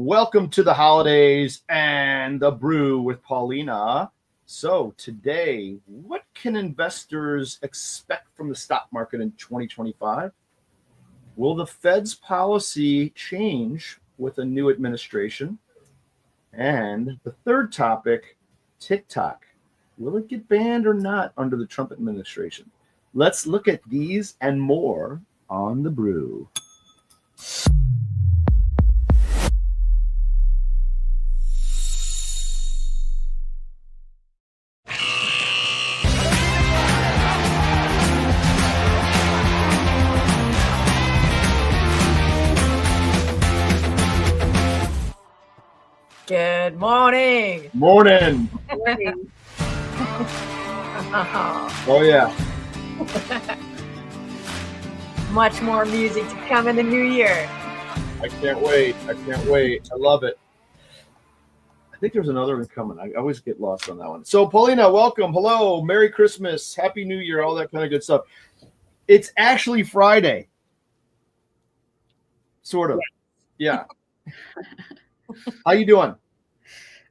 Welcome to the holidays and the Brew with Paulina. So today, what can investors expect from the stock market in 2025? Will the Fed's policy change with a new administration? And the third topic, TikTok. Will it get banned or not under the Trump administration? Let's look at these and more on the Brew. Good morning. Morning. Morning. Oh, yeah. Much more music to come in the new year. I can't wait. I love it. I think there's another one coming. I always get lost on that one. So, Paulina, welcome. Hello. Merry Christmas. Happy New Year. All that kind of good stuff. It's actually Friday. Sort of. Yeah. How you doing?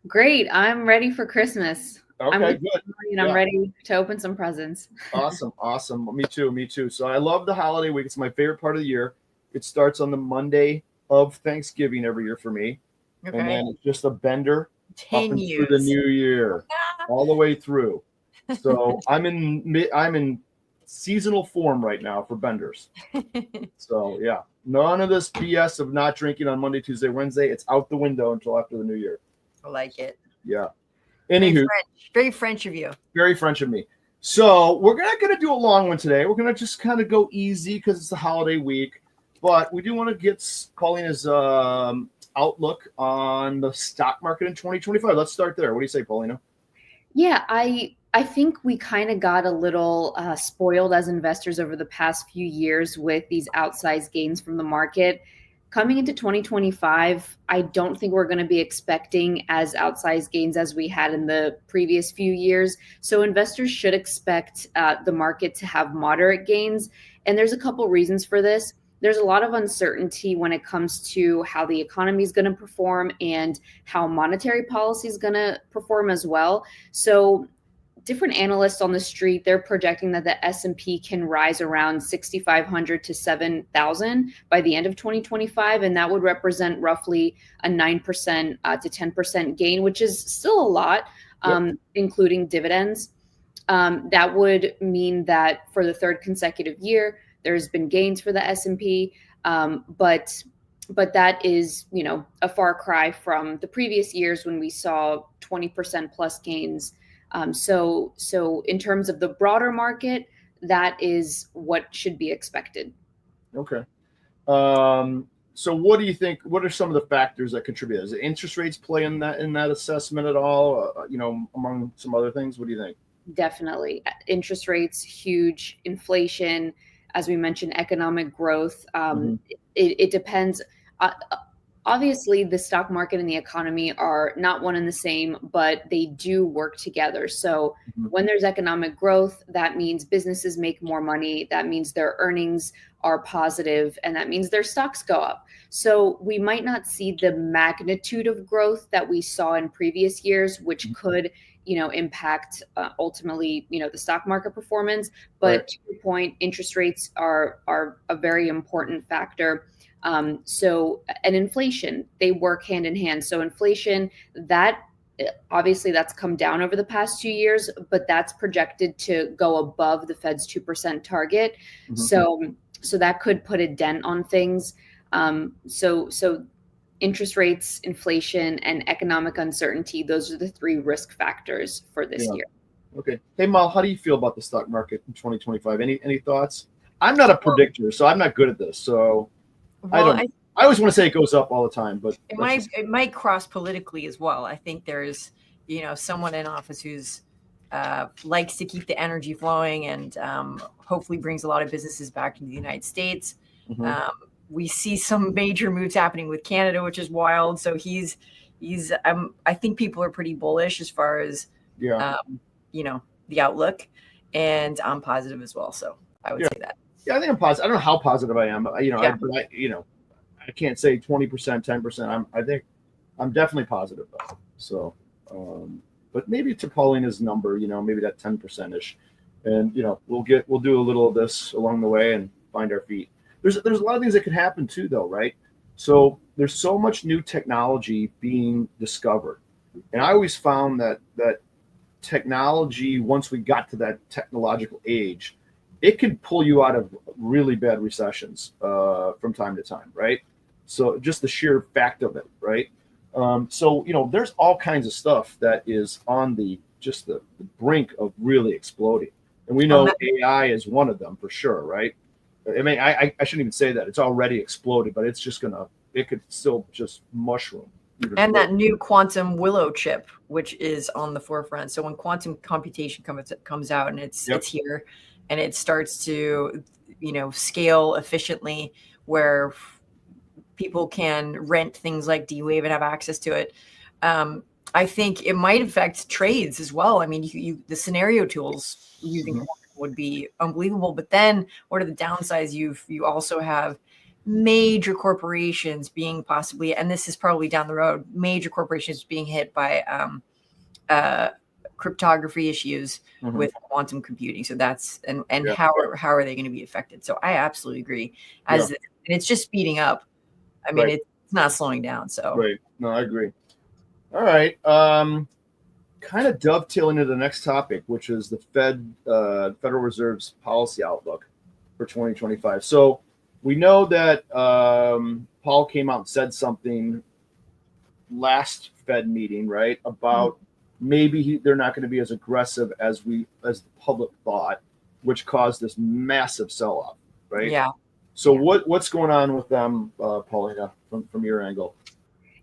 Great. I'm ready for Christmas. Okay, good. And I'm ready to open some presents. Awesome. Me too. So I love the holiday week. It's my favorite part of the year. It starts on the Monday of Thanksgiving every year for me. Okay. And then it's just a bender 10 years. through the new year, all the way through. So I'm in seasonal form right now for benders. So yeah, none of this BS of not drinking on Monday, Tuesday, Wednesday. It's out the window until after the new year. I like it. Yeah. Anywho, very French of you. Very French of me. So we're not going to do a long one today. We're going to just kind of go easy because it's the holiday week. But we do want to get Paulina's outlook on the stock market in 2025. Let's start there. What do you say, Paulina? Yeah, I think we kind of got a little spoiled as investors over the past few years with these outsized gains from the market. Coming into 2025, I don't think we're going to be expecting as outsized gains as we had in the previous few years. So investors should expect the market to have moderate gains. And there's a couple reasons for this. There's a lot of uncertainty when it comes to how the economy is going to perform and how monetary policy is going to perform as well. So different analysts on the street, they're projecting that the S&P can rise around 6,500 to 7,000 by the end of 2025. And that would represent roughly a 9% to 10% gain, which is still a lot, including dividends. That would mean that for the third consecutive year, there's been gains for the S&P, but that is, a far cry from the previous years when we saw 20% plus gains. So in terms of the broader market, that is what should be expected. Okay. So what do you think? What are some of the factors that contribute? Does interest rates play in that assessment at all? Among some other things, what do you think? Definitely, interest rates, huge, inflation, as we mentioned, economic growth. It depends. Obviously, the stock market and the economy are not one and the same, but they do work together. So when there's economic growth, that means businesses make more money. That means their earnings are positive, and that means their stocks go up. So we might not see the magnitude of growth that we saw in previous years, which could, impact ultimately, the stock market performance. But to your point, interest rates are a very important factor. And inflation, they work hand in hand. So inflation, obviously that's come down over the past 2 years, but that's projected to go above the Fed's 2% target. So that could put a dent on things. So interest rates, inflation, and economic uncertainty, those are the three risk factors for this year. Okay. Hey, Mal, how do you feel about the stock market in 2025? Any thoughts? I'm not a predictor, so I'm not good at this. So I always want to say it goes up all the time, but it might cross politically as well. I think there's, someone in office who's likes to keep the energy flowing and hopefully brings a lot of businesses back into the United States. We see some major moves happening with Canada, which is wild. So he's I think people are pretty bullish as far as the outlook, and I'm positive as well. So I would say that. Yeah, I think I'm positive. I don't know how positive I am, but I can't say 20%, 10%. I think I'm definitely positive though. So, but maybe to Paulina's number, maybe that 10%ish, and we'll do a little of this along the way and find our feet. There's a lot of things that could happen too, though, right? So there's so much new technology being discovered, and I always found that technology, once we got to that technological age, it can pull you out of really bad recessions from time to time, right? So just the sheer fact of it, right? So there's all kinds of stuff that is on the brink of really exploding, and we know AI is one of them for sure, right? I mean, I shouldn't even say that. It's already exploded, but it could still just mushroom. And that new quantum willow chip, which is on the forefront. So when quantum computation comes out and it's here, and it starts to, scale efficiently, where people can rent things like D-Wave and have access to it. I think it might affect trades as well. I mean, the scenario tools using quantum would be unbelievable. But then, what are the downsides? You also have major corporations being possibly, and this is probably down the road, major corporations being hit by cryptography issues with quantum computing. So that's how are they going to be affected? So I absolutely agree. And it's just speeding up. I mean, it's not slowing down. So right. No, I agree. All right. Kind of dovetailing into the next topic, which is the Federal Reserve's policy outlook for 2025. So we know that Paul came out and said something last Fed meeting, right, about maybe they're not going to be as aggressive as the public thought, which caused this massive sell-off, right? Yeah. So what's going on with them, Paulina, from your angle?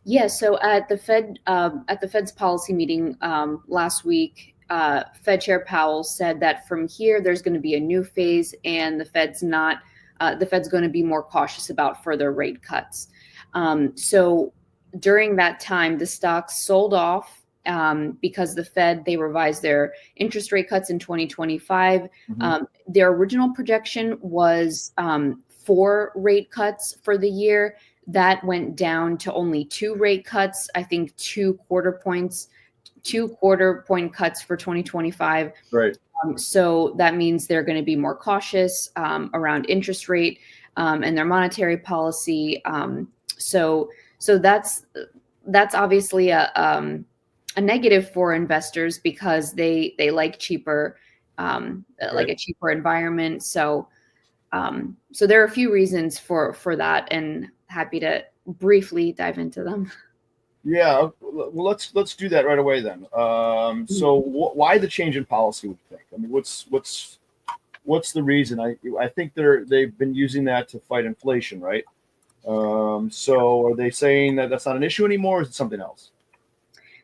Yeah. So at the Fed's policy meeting last week, Fed Chair Powell said that from here there's going to be a new phase, and the Fed's going to be more cautious about further rate cuts. So during that time, the stocks sold off because the Fed, they revised their interest rate cuts in 2025. Their original projection was 4 rate cuts for the year. That went down to only 2 rate cuts. I think 2 quarter point cuts for 2025. Right. So that means they're going to be more cautious around interest rate and their monetary policy. So that's obviously a negative for investors because they like cheaper, like a cheaper environment. So there are a few reasons for that, and happy to briefly dive into them. Yeah, well, let's do that right away then. So why the change in policy, would you think? I mean, what's the reason? I think they've been using that to fight inflation, right? So are they saying that that's not an issue anymore, or is it something else?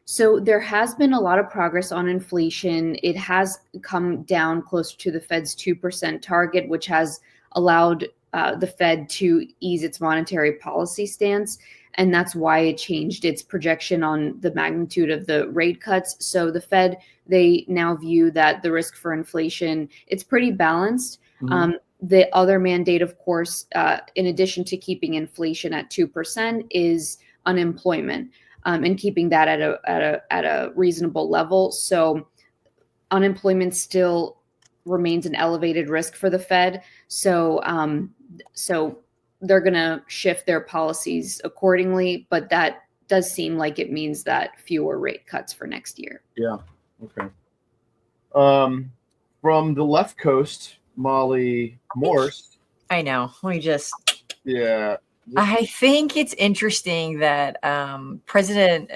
So there has been a lot of progress on inflation. It has come down closer to the Fed's 2% target, which has allowed the Fed to ease its monetary policy stance. And that's why it changed its projection on the magnitude of the rate cuts. So the Fed, they now view that the risk for inflation, it's pretty balanced. The other mandate, of course, in addition to keeping inflation at 2%, is unemployment and keeping that at a reasonable level. So unemployment still remains an elevated risk for the Fed. So they're going to shift their policies accordingly, but that does seem like it means that fewer rate cuts for next year. Yeah. Okay. From the left coast, Molly Morse. I know. Let me just. Yeah. I think it's interesting that President,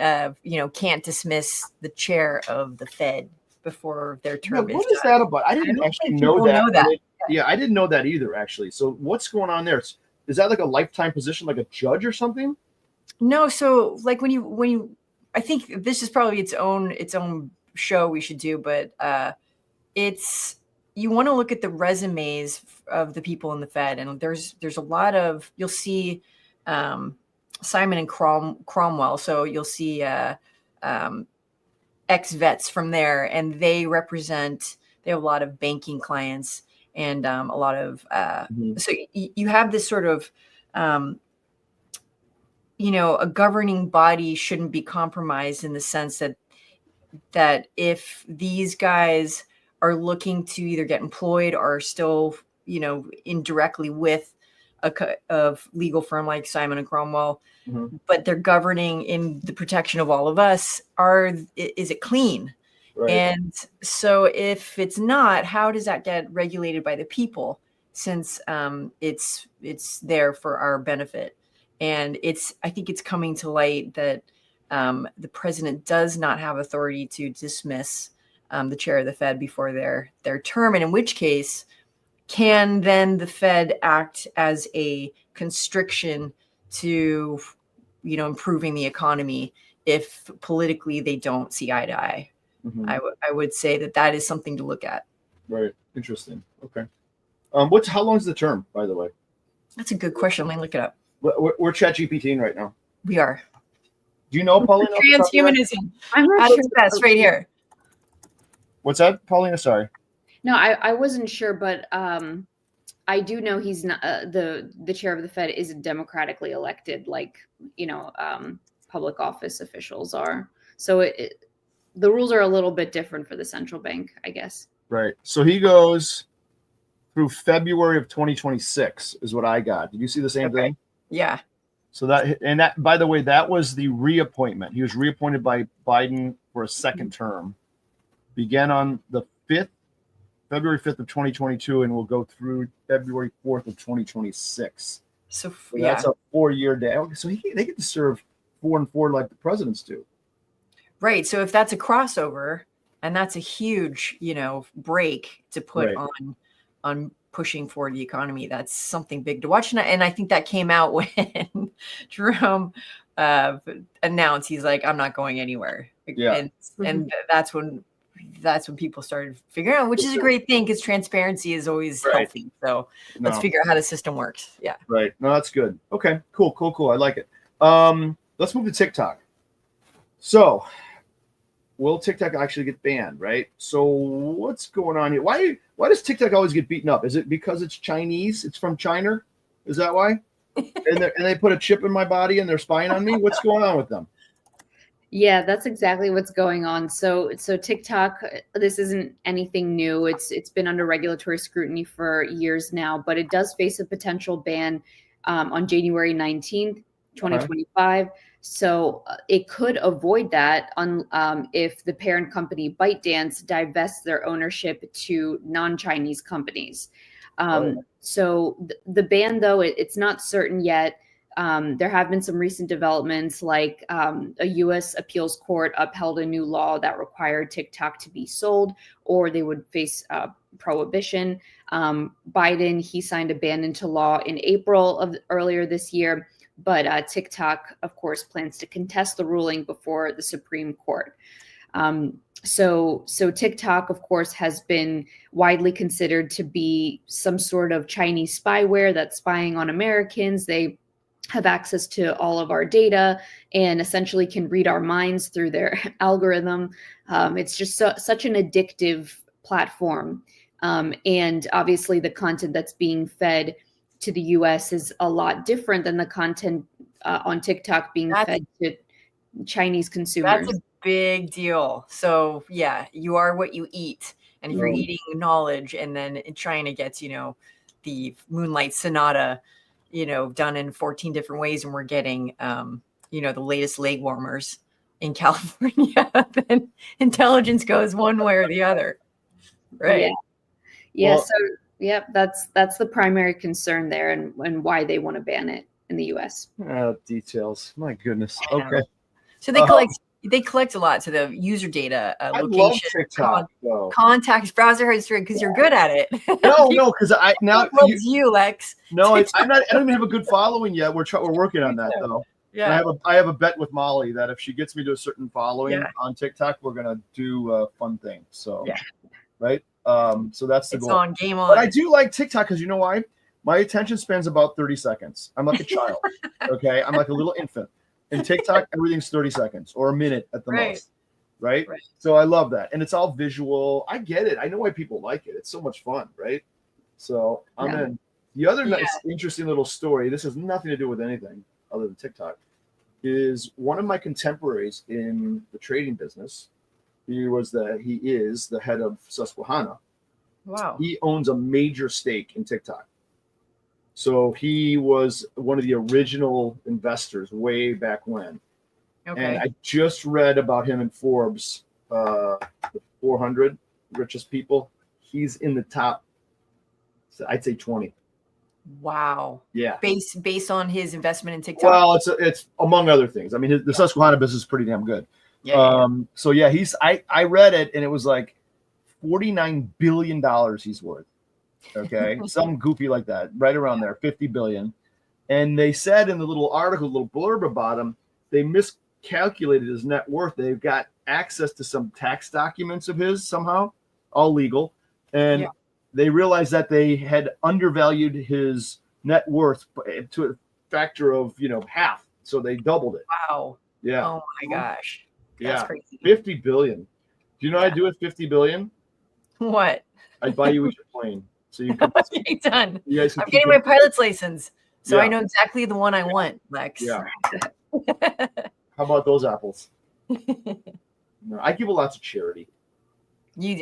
can't dismiss the chair of the Fed before their term is what is that about? I didn't actually know that. I didn't know that either, actually. So what's going on there? Is that like a lifetime position, like a judge or something? No. So like when you, I think this is probably its own show we should do, but you want to look at the resumes of the people in the Fed, and there's a lot of, you'll see Simon and Cromwell. So you'll see ex-vets from there, and they have a lot of banking clients and a lot of so you have this sort of a governing body shouldn't be compromised in the sense that if these guys are looking to either get employed or still, indirectly with a legal firm like Simon and Cromwell, but they're governing in the protection of all of us, is it clean? Right. And so if it's not, how does that get regulated by the people, since it's there for our benefit? And I think it's coming to light that the president does not have authority to dismiss the chair of the Fed before their term, and in which case can then the Fed act as a constriction to improving the economy if politically they don't see eye to eye. I would say that is something to look at. Right. Interesting. Okay. How long is the term, by the way? That's a good question. Let me look it up. We're ChatGPTing right now. We are. Do you know, Paulina? Transhumanism. I'm not at sure. its best, right here. What's that, Paulina? Sorry. No, I wasn't sure, but I do know he's not the chair of the Fed isn't democratically elected like public office officials are. So the rules are a little bit different for the central bank, I guess. Right. So he goes through February of 2026 is what I got. Did you see the same thing? Yeah. So that, by the way, that was the reappointment. He was reappointed by Biden for a second term. Began on the February 5th of 2022, and will go through February 4th of 2026. So that's a 4-year day. So they get to serve 4 and 4 like the presidents do. Right. So if that's a crossover, and that's a huge, break to put on pushing for the economy, that's something big to watch. And I think that came out when Jerome announced he's like, I'm not going anywhere. Yeah. And that's when people started figuring out, which is a great thing because transparency is always healthy. So let's figure out how the system works. Yeah. Right. No, that's good. Okay, cool. I like it. Let's move to TikTok. So will TikTok actually get banned, right? So what's going on here? Why does TikTok always get beaten up? Is it because it's Chinese? It's from China? Is that why? and they put a chip in my body and they're spying on me? What's going on with them? Yeah, that's exactly what's going on. So TikTok, this isn't anything new. It's been under regulatory scrutiny for years now, but it does face a potential ban on January 19th, 2025. So it could avoid that if the parent company ByteDance divests their ownership to non-Chinese companies. So the ban, though, it's not certain yet. There have been some recent developments, like a U.S. appeals court upheld a new law that required TikTok to be sold, or they would face prohibition. Biden, he signed a ban into law in April of earlier this year. But TikTok, of course, plans to contest the ruling before the Supreme Court. So TikTok, of course, has been widely considered to be some sort of Chinese spyware that's spying on Americans. They have access to all of our data and essentially can read our minds through their algorithm. It's just such an addictive platform. And obviously the content that's being fed to the US is a lot different than the content on TikTok being fed to Chinese consumers. That's a big deal. So yeah, you are what you eat. And if you're eating knowledge, and then China gets, the Moonlight Sonata, done in 14 different ways, and we're getting, the latest leg warmers in California, then intelligence goes one way or the other. Right. Yeah. Well, so yeah, that's the primary concern there, and why they want to ban it in the US. Details. My goodness. Okay. So they collect a lot. So the user data, location, love TikTok, contacts, browser history, because you're good at it. No, because I now loves you, Lex. No, I don't even have a good following yet. We're working on that though. Yeah. And I have a bet with Molly that if she gets me to a certain following on TikTok, we're gonna do fun things. So right. So that's the goal. It's on, game on. But I do like TikTok because you know why? My attention span's about 30 seconds. I'm like a child. Okay. I'm like a little infant. In TikTok, everything's 30 seconds or a minute at the most. Right? So I love that. And it's all visual. I get it. I know why people like it. It's so much fun, right? So I'm in. The other nice, interesting little story, this has nothing to do with anything other than TikTok. is one of my contemporaries in the trading business. He is the head of Susquehanna. Wow. He owns a major stake in TikTok. So he was one of the original investors way back when. Okay. And I just read about him in Forbes, the 400 richest people. He's in the top, I'd say 20. Wow. Yeah. Based on his investment in TikTok. Well, it's among other things. I mean, the Susquehanna business is pretty damn good. Yeah. So yeah, I read it and it was like $49 billion he's worth. Okay. Something goofy like that, right around there, 50 billion. And they said in the little article, little blurb about him, they miscalculated his net worth. They've got access to some tax documents of his somehow, all legal. And they realized that they had undervalued his net worth to a factor of, half. So they doubled it. Wow. Yeah. Oh my gosh. That's crazy. 50 billion. Do you know what I'd do with 50 billion? What? I'd buy you a plane. So you can okay, done. You guys I'm getting my pilot's license. So Yeah. I know exactly the one I want, Lex. Yeah. How about those apples? No, I give a lot to charity.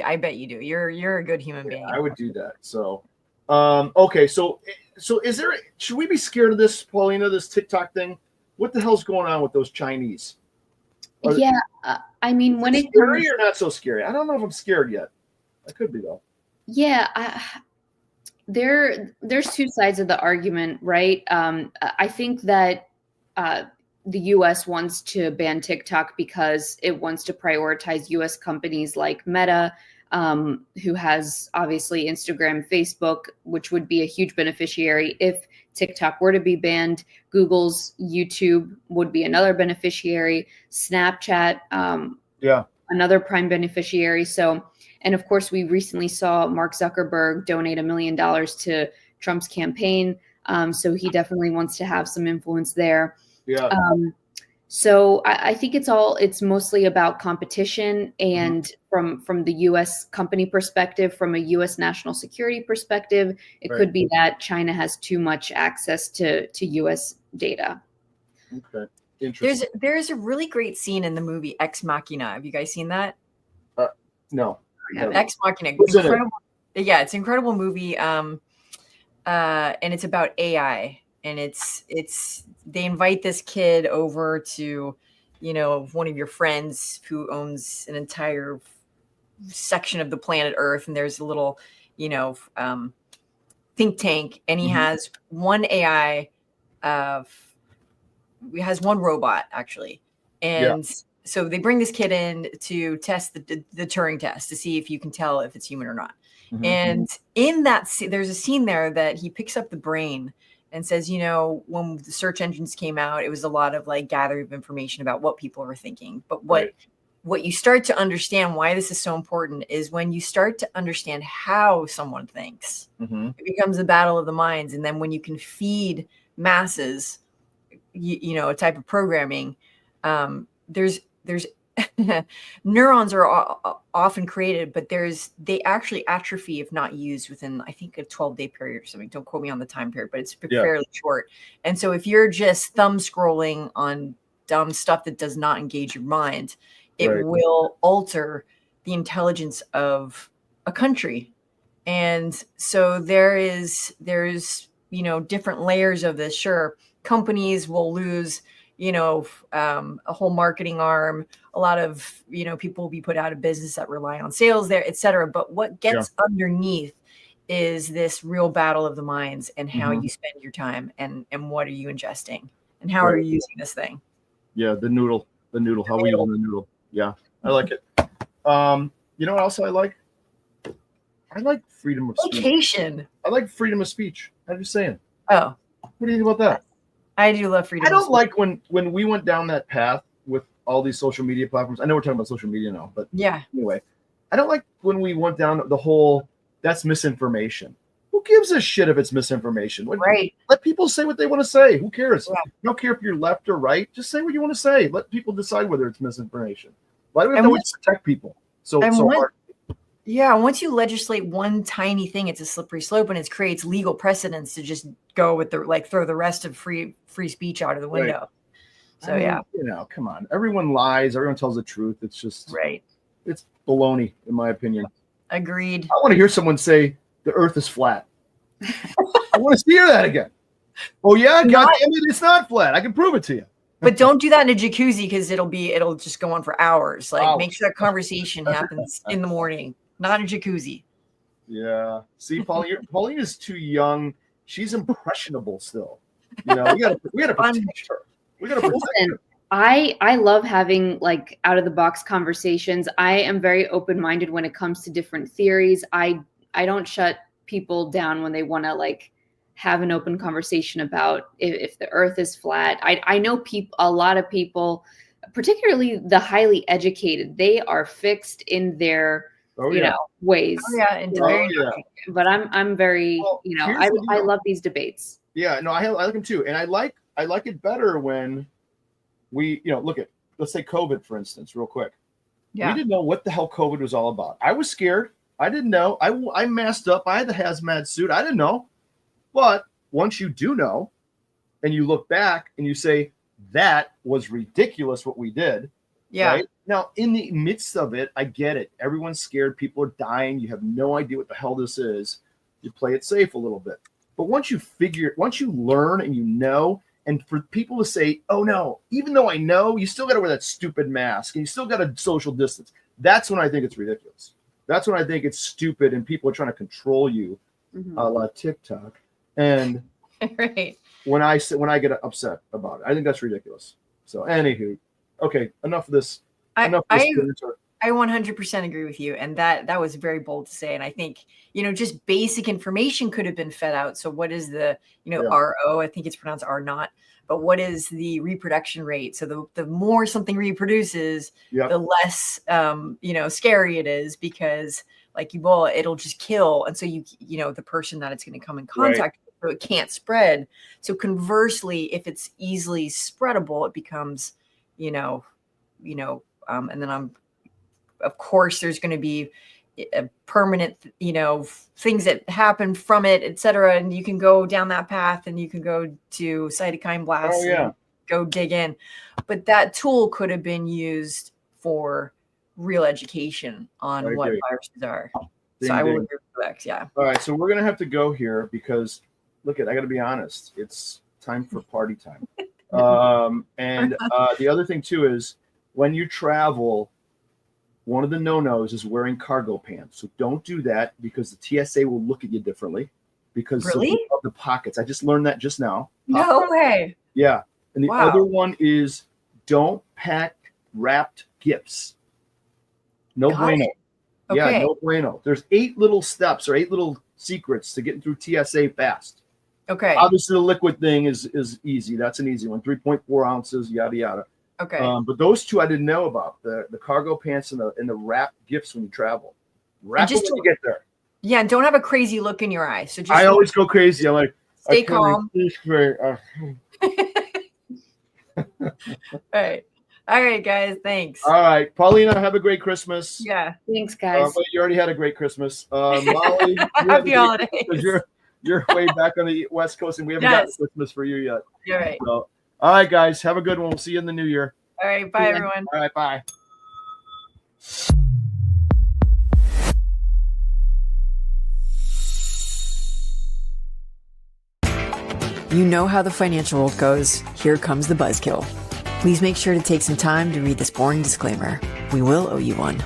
I bet you do. You're a good human being. I would do that. So, okay. So should we be scared of this, Paulina, this TikTok thing? What the hell's going on with those Chinese? I mean, when it's scary or not so scary? I don't know if I'm scared yet. I could be though. Yeah, there's two sides of the argument, right? I think that the U.S. wants to ban TikTok because it wants to prioritize U.S. companies like Meta, who has obviously Instagram, Facebook, which would be a huge beneficiary if TikTok were to be banned. Google's YouTube would be another beneficiary. Snapchat, another prime beneficiary. So, and of course, we recently saw Mark Zuckerberg donate $1 million to Trump's campaign. So he definitely wants to have some influence there. Yeah. So I think it's mostly about competition, and from the U.S. company perspective, from a U.S. national security perspective, it could be that China has too much access to U.S. data. Okay, interesting. There's a really great scene in the movie Ex Machina. Have you guys seen that? No. Ex Machina. Incredible. Yeah, it's an incredible movie. And it's about AI. And it's they invite this kid over to, one of your friends who owns an entire section of the planet Earth, and there's a little, think tank, and he has one AI, he has one robot actually, and so they bring this kid in to test the Turing test to see if you can tell if it's human or not. And in that, there's a scene there that he picks up the brain and says, when the search engines came out, it was a lot of like gathering of information about what people were thinking. But what you start to understand why this is so important is when you start to understand how someone thinks, it becomes a battle of the minds. And then when you can feed masses, a type of programming, there's neurons are often created, but they actually atrophy if not used within, I think, a 12-day period or something. Don't quote me on the time period, but it's fairly short. And so if you're just thumb scrolling on dumb stuff that does not engage your mind, it will alter the intelligence of a country. And so there's different layers of this. Sure, companies will lose a whole marketing arm, a lot of, people will be put out of business that rely on sales there, et cetera. But what gets underneath is this real battle of the minds and how you spend your time and what are you ingesting and how are you using this thing? Yeah. The noodle, how we use the noodle. Yeah. I like it. You know what else I like? I like freedom of speech. I like freedom of speech. I'm just saying. Oh, what do you think about that? I do love freedom. I don't like when we went down that path with all these social media platforms. I know we're talking about social media now, but anyway, I don't like when we went down the whole that's misinformation. Who gives a shit if it's misinformation? Let people say what they want to say. Who cares? Yeah. You don't care if you're left or right. Just say what you want to say. Let people decide whether it's misinformation. Why do we have to always protect people so hard? Yeah, once you legislate one tiny thing, it's a slippery slope, and it creates legal precedents to just go with throw the rest of free speech out of the window. So yeah, come on. Everyone lies. Everyone tells the truth. It's just right. It's baloney, in my opinion. Agreed. I want to hear someone say the Earth is flat. I want to hear that again. Oh yeah, God damn it, it's not flat. I can prove it to you. But don't do that in a jacuzzi because it'll just go on for hours. Like make sure that conversation happens in the morning, not in a jacuzzi. Yeah. See, Paulina's too young. She's impressionable still. We gotta protect her. We gotta protect her. I love having like out of the box conversations. I am very open-minded when it comes to different theories. I don't shut people down when they want to like have an open conversation about if the earth is flat. I know a lot of people, particularly the highly educated, they are fixed in their ways. Oh yeah, and But I'm very, I love these debates. Yeah, no, I like them too. And I like it better when we, let's say COVID, for instance, real quick. Yeah. We didn't know what the hell COVID was all about. I was scared. I didn't know. I masked up. I had the hazmat suit. I didn't know. But once you do know, and you look back and you say, that was ridiculous what we did. Yeah. Right? Now, in the midst of it, I get it. Everyone's scared. People are dying. You have no idea what the hell this is. You play it safe a little bit. But once you learn and you know, and for people to say, oh no, even though I know, you still got to wear that stupid mask and you still got to social distance. That's when I think it's ridiculous. That's when I think it's stupid and people are trying to control you, a la TikTok. And right. when I get upset about it, I think that's ridiculous. So anywho, okay, enough of this. I 100% agree with you. And that was very bold to say. And I think, just basic information could have been fed out. So what is the, RO, I think it's pronounced R not, but what is the reproduction rate? So the more something reproduces, the less, scary it is because like Ebola, it'll just kill. And so the person that it's going to come in contact with, so it can't spread. So conversely, if it's easily spreadable, it becomes, and then of course, there's going to be a permanent, things that happen from it, et cetera. And you can go down that path and you can go to cytokine blasts and go dig in. But that tool could have been used for real education on what viruses are. So I will agree with Lex, yeah. All right, so we're going to have to go here because, I got to be honest. It's time for party time. And the other thing, too, is when you travel, one of the no-nos is wearing cargo pants. So don't do that because the TSA will look at you differently because of the pockets. I just learned that just now. No way. Yeah. And the other one is don't pack wrapped gifts. No bueno. Okay. Yeah, no bueno. There's 8 little steps or 8 little secrets to getting through TSA fast. Okay. Obviously, the liquid thing is easy. That's an easy one. 3.4 ounces, yada, yada. Okay. But those two I didn't know about, the cargo pants and the wrap gifts when you travel. Wrap them when you get there. Yeah, and don't have a crazy look in your eye. So just I always go crazy. I'm like, stay calm. All right, guys. Thanks. All right, Paulina, have a great Christmas. Yeah. Thanks, guys. But you already had a great Christmas. Molly, happy holidays. You're way back on the West Coast, and we haven't got Christmas for you yet. You're right. So, all right, guys, have a good one. We'll see you in the new year. All right, bye, everyone. All right, bye. You know how the financial world goes. Here comes the buzzkill. Please make sure to take some time to read this boring disclaimer. We will owe you one.